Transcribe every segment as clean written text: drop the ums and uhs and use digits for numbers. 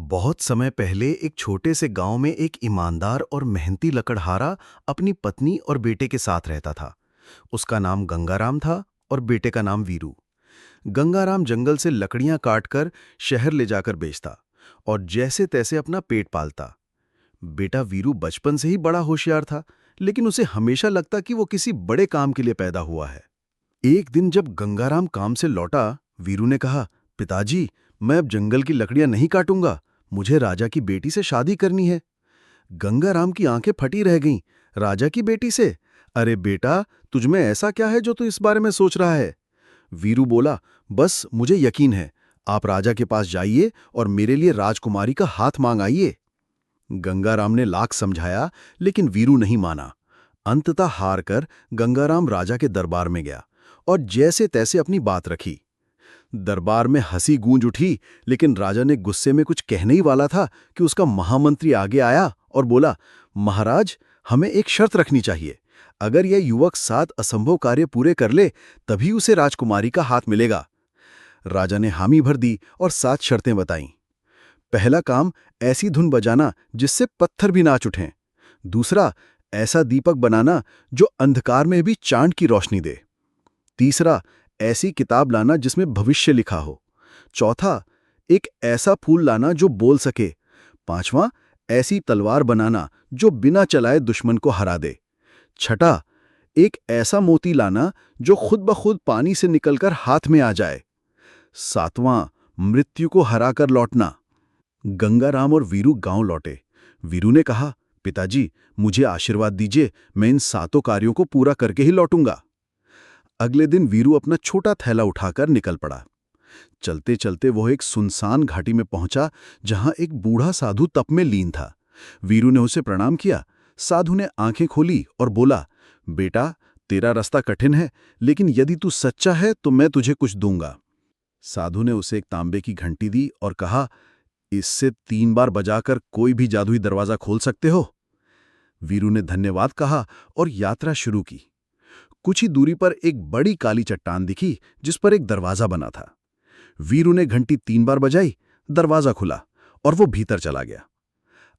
बहुत समय पहले एक छोटे से गांव में एक ईमानदार और मेहनती लकड़हारा अपनी पत्नी और बेटे के साथ रहता था। उसका नाम गंगाराम था और बेटे का नाम वीरू। गंगाराम जंगल से लकड़ियां काटकर शहर ले जाकर बेचता और जैसे तैसे अपना पेट पालता। बेटा वीरू बचपन से ही बड़ा होशियार था, लेकिन उसे हमेशा लगता कि वो किसी बड़े काम के लिए पैदा हुआ है। एक दिन जब गंगाराम काम से लौटा, वीरू ने कहा, पिताजी, मैं अब जंगल की लकड़ियां नहीं काटूंगा। मुझे राजा की बेटी से शादी करनी है। गंगाराम की आंखें फटी रह गईं। राजा की बेटी से? अरे बेटा, तुझमें ऐसा क्या है जो तू इस बारे में सोच रहा है? वीरू बोला, बस मुझे यकीन है। आप राजा के पास जाइए और मेरे लिए राजकुमारी का हाथ मांग आइए। गंगाराम ने लाख समझाया, लेकिन वीरू नहीं माना। अंततः हार कर गंगाराम राजा के दरबार में गया और जैसे तैसे अपनी बात रखी। दरबार में हंसी गूंज उठी, लेकिन राजा ने गुस्से में कुछ कहने ही वाला था कि उसका महामंत्री आगे आया और बोला, महाराज, हमें एक शर्त रखनी चाहिए। अगर यह युवक 7 असंभव कार्य पूरे कर ले, तभी उसे राजकुमारी का हाथ मिलेगा। राजा ने हामी भर दी और 7 शर्तें बताईं। पहला काम, ऐसी धुन बजाना जिससे पत्थर भी नाच उठें। दूसरा, ऐसा दीपक बनाना जो अंधकार में भी चांद की रोशनी दे। तीसरा, ऐसी किताब लाना जिसमें भविष्य लिखा हो। चौथा, एक ऐसा फूल लाना जो बोल सके। पांचवां, ऐसी तलवार बनाना जो बिना चलाए दुश्मन को हरा दे। छठा, एक ऐसा मोती लाना जो खुद ब खुद पानी से निकलकर हाथ में आ जाए। सातवां, मृत्यु को हराकर लौटना। गंगाराम और वीरू गांव लौटे। वीरू ने कहा, पिताजी, मुझे आशीर्वाद दीजिए, मैं इन 7 कार्यों को पूरा करके ही लौटूंगा। अगले दिन वीरू अपना छोटा थैला उठाकर निकल पड़ा। चलते चलते वो एक सुनसान घाटी में पहुंचा, जहां एक बूढ़ा साधु तप में लीन था। वीरू ने उसे प्रणाम किया। साधु ने आंखें खोली और बोला, बेटा, तेरा रास्ता कठिन है, लेकिन यदि तू सच्चा है तो मैं तुझे कुछ दूंगा। साधु ने उसे एक तांबे की घंटी दी और कहा, इससे 3 बार बजाकर कोई भी जादुई दरवाजा खोल सकते हो। वीरू ने धन्यवाद कहा और यात्रा शुरू की। कुछ ही दूरी पर एक बड़ी काली चट्टान दिखी, जिस पर एक दरवाजा बना था। वीरू ने घंटी 3 बार बजाई, दरवाजा खुला और वो भीतर चला गया।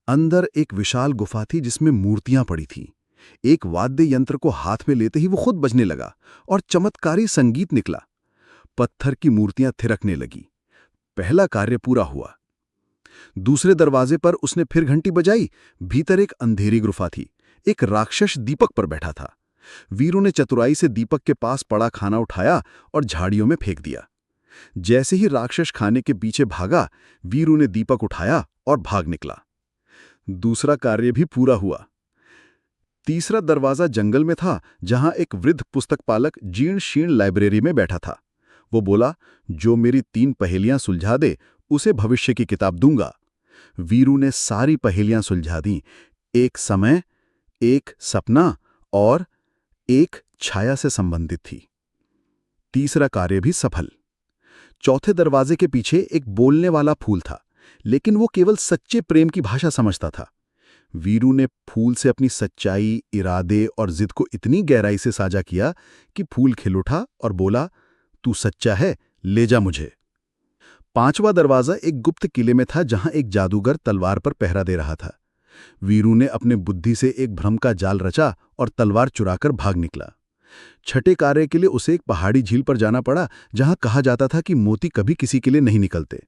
अंदर एक विशाल गुफा थी जिसमें मूर्तियां पड़ी थीं। एक वाद्य यंत्र को हाथ में लेते ही वो खुद बजने लगा और चमत्कारी संगीत निकला। पत्थर की मूर्तियां थिरकने लगी। पहला कार्य पूरा हुआ। दूसरे दरवाजे पर उसने फिर घंटी बजाई। भीतर एक अंधेरी गुफा थी। एक राक्षस दीपक पर बैठा था। वीरू ने चतुराई से दीपक के पास पड़ा खाना उठाया और झाड़ियों में फेंक दिया। जैसे ही राक्षस खाने के पीछे भागा, वीरू ने दीपक उठाया और भाग निकला। दूसरा कार्य भी पूरा हुआ। तीसरा दरवाजा जंगल में था, जहां एक वृद्ध पुस्तक पालक जीर्ण शीर्ण लाइब्रेरी में बैठा था। वो बोला, जो मेरी 3 पहेलियां सुलझा दे, उसे भविष्य की किताब दूंगा। वीरू ने सारी पहेलियां सुलझा दी। एक समय, एक सपना और एक छाया से संबंधित थी। तीसरा कार्य भी सफल। चौथे दरवाजे के पीछे एक बोलने वाला फूल था, लेकिन वो केवल सच्चे प्रेम की भाषा समझता था। वीरू ने फूल से अपनी सच्चाई, इरादे और जिद को इतनी गहराई से साझा किया कि फूल खिल उठा और बोला, तू सच्चा है, ले जा मुझे। 5वां दरवाजा एक गुप्त किले में था, जहां एक जादूगर तलवार पर पहरा दे रहा था। वीरू ने अपने बुद्धि से एक भ्रम का जाल रचा और तलवार चुराकर भाग निकला। छठे कार्य के लिए उसे एक पहाड़ी झील पर जाना पड़ा, जहां कहा जाता था कि मोती कभी किसी के लिए नहीं निकलते।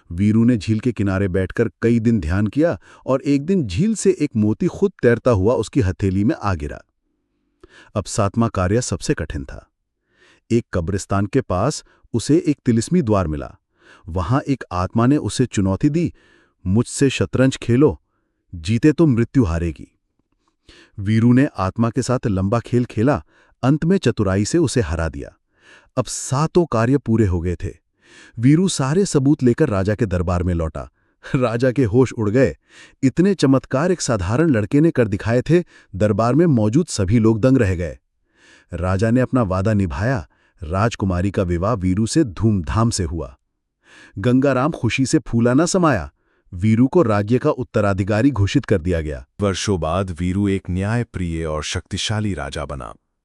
वीरू ने झील के किनारे बैठकर कई दिन ध्यान किया और एक दिन झील से एक मोती खुद तैरता हुआ उसकी हथेली में आ गिरा। अब 7वां कार्य सबसे कठिन था। एक कब्रिस्तान के पास उसे एक तिलिस्मी द्वार मिला। वहां एक आत्मा ने उसे चुनौती दी, मुझसे शतरंज खेलो, जीते तो मृत्यु हारेगी। वीरू ने आत्मा के साथ लंबा खेल खेला। अंत में चतुराई से उसे हरा दिया। अब 7 कार्य पूरे हो गए थे। वीरू सारे सबूत लेकर राजा के दरबार में लौटा। राजा के होश उड़ गए। इतने चमत्कार एक साधारण लड़के ने कर दिखाए थे, दरबार में मौजूद सभी लोग दंग रह गए। राजा ने अपना वादा निभाया। राजकुमारी का विवाह वीरू से धूमधाम से हुआ। गंगाराम खुशी से फूला न समाया। वीरू को राज्य का उत्तराधिकारी घोषित कर दिया गया। वर्षों बाद वीरू एक न्यायप्रिय और शक्तिशाली राजा बना।